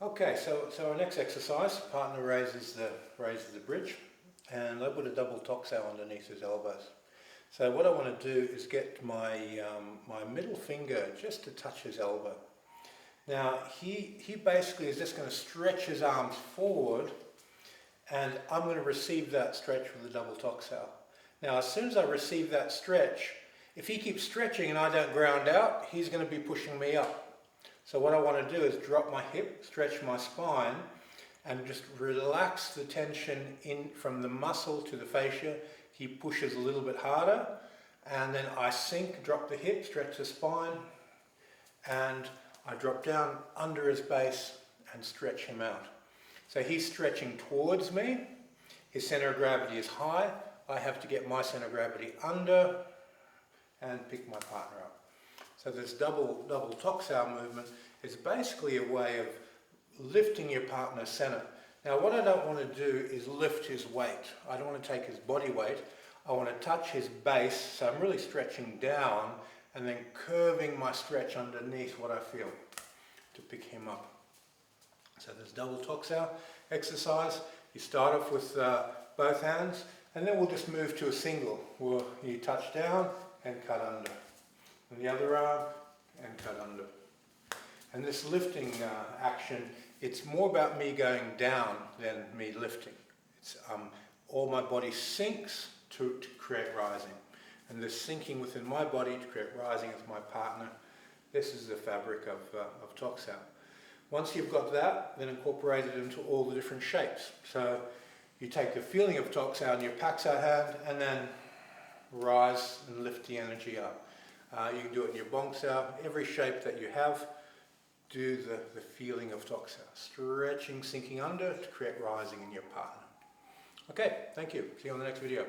Okay, so our next exercise, partner raises the bridge, and I put a double toxal underneath his elbows. So what I want to do is get my my middle finger just to touch his elbow. Now he basically is just going to stretch his arms forward, and I'm going to receive that stretch with the double toxal. Now as soon as I receive that stretch, if he keeps stretching and I don't ground out, he's going to be pushing me up. So what I want to do is drop my hip, stretch my spine, and just relax the tension in from the muscle to the fascia. He pushes a little bit harder, and then I sink, drop the hip, stretch the spine, and I drop down under his base and stretch him out. So he's stretching towards me, his center of gravity is high, I have to get my center of gravity under and pick my partner up. So this double toxal movement is basically a way of lifting your partner's center. Now what I don't want to do is lift his weight. I don't want to take his body weight. I want to touch his base, so I'm really stretching down and then curving my stretch underneath what I feel to pick him up. So this double toxal exercise, you start off with both hands, and then we'll just move to a single where you touch down and cut under. And the other arm and cut under. And this lifting action, it's more about me going down than me lifting. It's all my body sinks to create rising, and this sinking within my body to create rising as my partner. This is the fabric of toxal. Once you've got that, then incorporate it into all the different shapes. So you take the feeling of toxal in your paxar hand and then rise and lift the energy up. You can do it in your bongsao, every shape that you have, do the feeling of toxal. Stretching, sinking under to create rising in your partner. Okay, thank you. See you on the next video.